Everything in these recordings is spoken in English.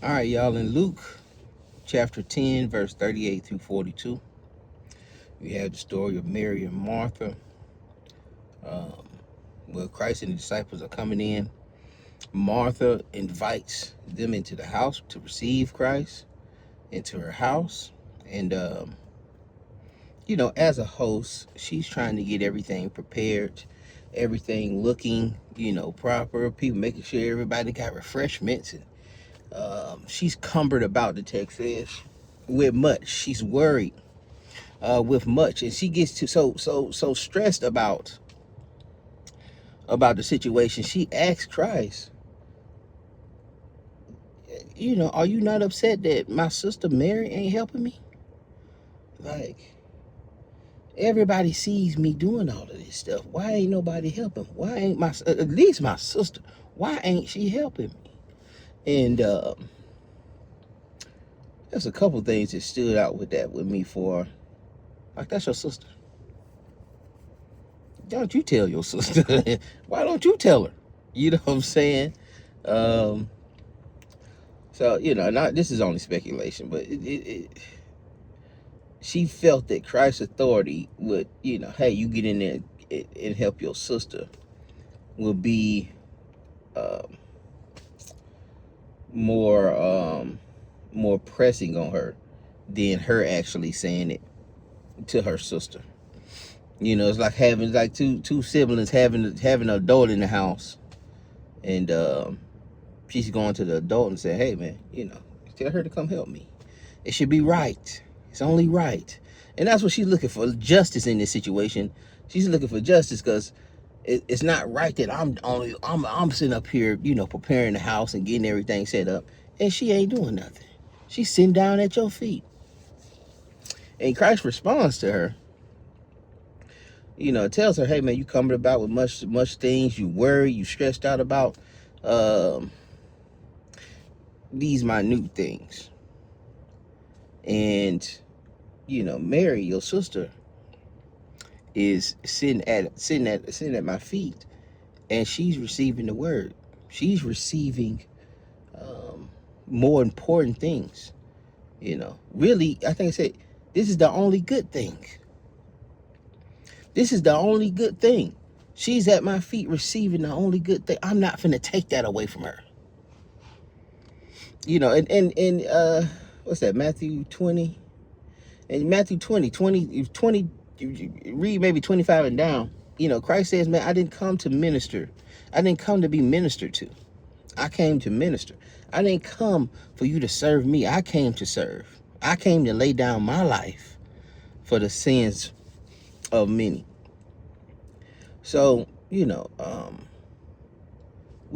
All right, y'all, in Luke chapter 10, verse 38 through 42, we have the story of Mary and Martha. Um, where Christ and the disciples are coming in. Martha invites them into the house to receive Christ into her house. And, as a host, she's trying to get everything prepared, everything looking, proper. People making sure everybody got refreshments. And she's cumbered about, the text says, with much. She's worried with much. And she gets to so stressed about the situation. She asks Christ, are you not upset that my sister Mary ain't helping me? Like, everybody sees me doing all of this stuff. Why ain't nobody helping? Why ain't at least my sister, why ain't she helping me? And there's a couple things that stood out with me for, like, that's your sister. Don't you tell your sister? Why don't you tell her? You know what I'm saying? So, not, this is only speculation, but she felt that Christ's authority would, hey, you get in there and help your sister, would be um, more pressing on her than her actually saying it to her sister. It's like having like two siblings having an adult in the house, and she's going to the adult and saying, hey man, tell her to come help me. It should be right. It's only right. And that's what she's looking for, justice in this situation. She's looking for justice because it's not right that I'm sitting up here, preparing the house and getting everything set up, and she ain't doing nothing. She's sitting down at your feet. And Christ responds to her, tells her, hey man, you coming about with much things, you worry, you stressed out about these minute things. And Mary, your sister, is sitting at my feet, and she's receiving the word. She's receiving more important things. Really, I think I said, this is the only good thing. This is the only good thing. She's at my feet receiving the only good thing. I'm not finna take that away from her. And what's that, Matthew 20? And Matthew 20, read maybe 25 and down. Christ says, man, I didn't come to minister. I didn't come to be ministered to. I came to minister. I didn't come for you to serve me. I came to serve. I came to lay down my life for the sins of many. So, we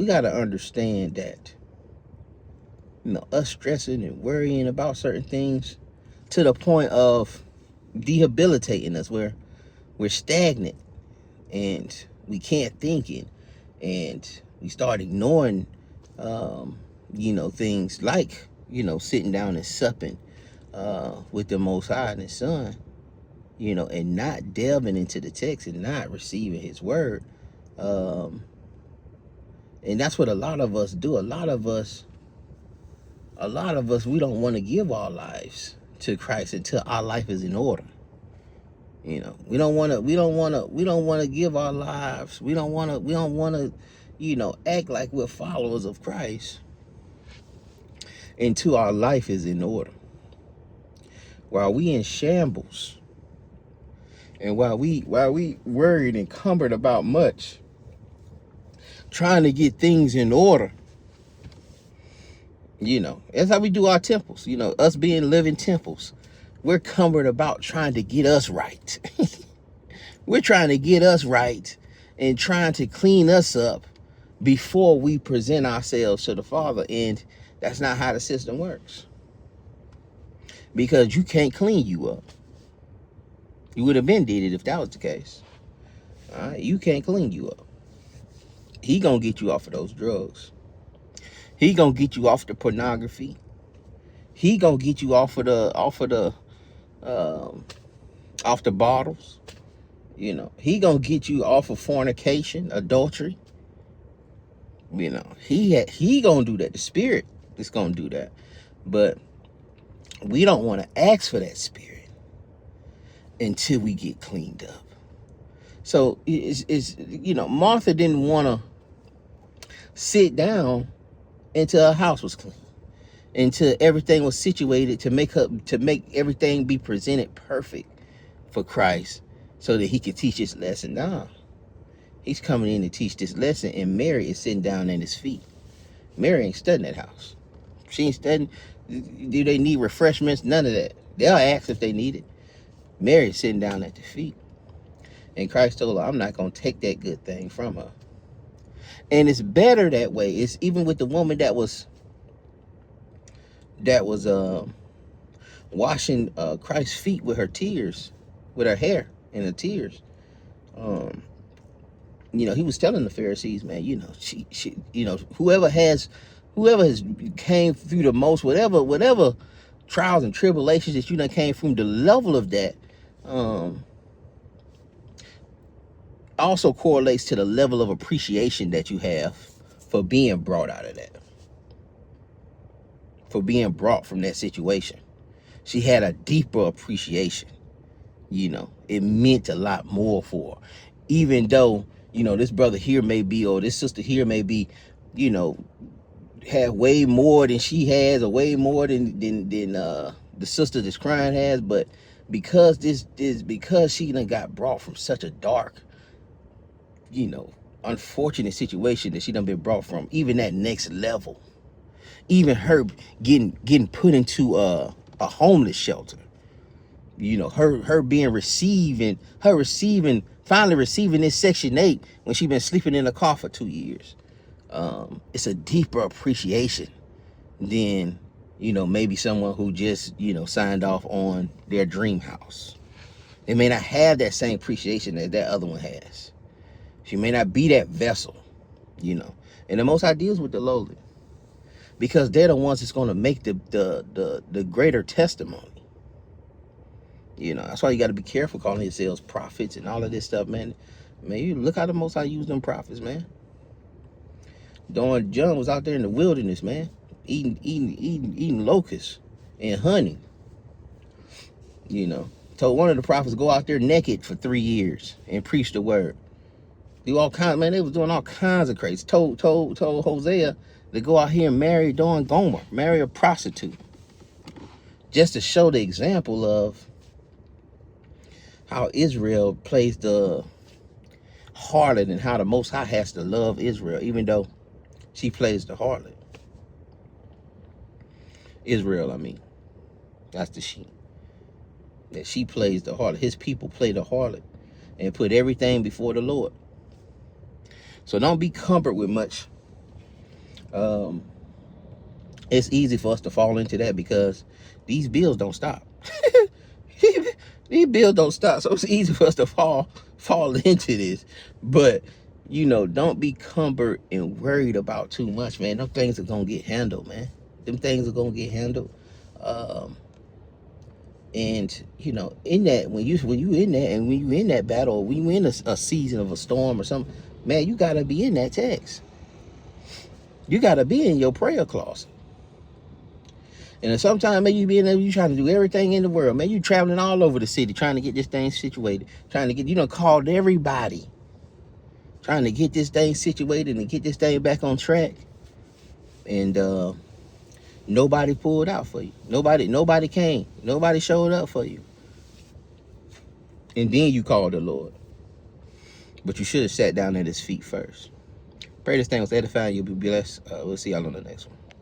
got to understand that, us stressing and worrying about certain things to the point of debilitating us, where we're stagnant and we can't think it, and we start ignoring things like sitting down and supping with the Most High and His Son, and not delving into the text and not receiving His word. And that's what a lot of us do. A lot of us, we don't want to give our lives to Christ until our life is in order. We don't want to give our lives. We don't want to, act like we're followers of Christ until our life is in order. While we in shambles, and while we worried and cumbered about much, trying to get things in order, that's how we do our temples. Us being living temples, we're cumbered about trying to get us right. We're trying to get us right and trying to clean us up before we present ourselves to the Father. And that's not how the system works. Because you can't clean you up. You would have been did it if that was the case. All right, you can't clean you up. He gonna get you off of those drugs. He gonna get you off the pornography. He gonna get you off the bottles. He gonna get you off of fornication, adultery. He gonna do that. The It's going to do that. But we don't want to ask for that spirit until we get cleaned up. So it's Martha didn't want to sit down until her house was clean, until everything was situated to make everything be presented perfect for Christ, so that he could teach his lesson. Now he's coming in to teach this lesson, and Mary is sitting down at his feet. Mary ain't studying that house. She ain't studying. Do they need refreshments? None of that. They'll ask if they need it. Mary's sitting down at the feet. And Christ told her, I'm not going to take that good thing from her. And it's better that way. It's even with the woman that was washing Christ's feet with her tears, with her hair and her tears. He was telling the Pharisees, man, she whoever has came through the most, whatever trials and tribulations that you done came from, the level of that also correlates to the level of appreciation that you have for being brought out of that, for being brought from that situation. She had a deeper appreciation. It meant a lot more for her. Even though, this brother here may be, or this sister here may be, have way more than she has, or way more than the sister that's crying has, but because because she done got brought from such a dark, unfortunate situation that she done been brought from, even that next level, even her getting put into a homeless shelter, her being finally receiving this Section 8 when she been sleeping in a car for 2 years. It's a deeper appreciation than, maybe someone who just, signed off on their dream house. They may not have that same appreciation that other one has. She may not be that vessel, and the Most High deals with the lowly, because they're the ones that's going to make the greater testimony. That's why you got to be careful calling yourselves prophets and all of this stuff, man. Man, you look how the Most High used them prophets, man. John was out there in the wilderness, man, eating locusts and honey. Told one of the prophets, go out there naked for 3 years and preach the word. Do all kinds, man. They was doing all kinds of crazy. Told Hosea to go out here and marry Gomer, marry a prostitute, just to show the example of how Israel plays the harlot, and how the Most High has to love Israel, even though she plays the harlot. Israel, I mean, that's the she. That she plays the harlot. His people play the harlot and put everything before the Lord. So don't be cumbered with much. It's easy for us to fall into that because these bills don't stop. These bills don't stop. So it's easy for us to fall into this. But, don't be cumbered and worried about too much, man. Them things are going to get handled, man. Them things are going to get handled. And, in that, when you in that, and when you in that battle, when you in a season of a storm or something, man, you got to be in that text. You got to be in your prayer closet. And sometimes, man, you trying to do everything in the world. Man, you traveling all over the city trying to get this thing situated. Trying to get, called everybody. Trying to get this thing situated and get this thing back on track. And nobody pulled out for you. Nobody came. Nobody showed up for you. And then you called the Lord. But you should have sat down at his feet first. Pray this thing was edifying. You'll be blessed. We'll see y'all on the next one.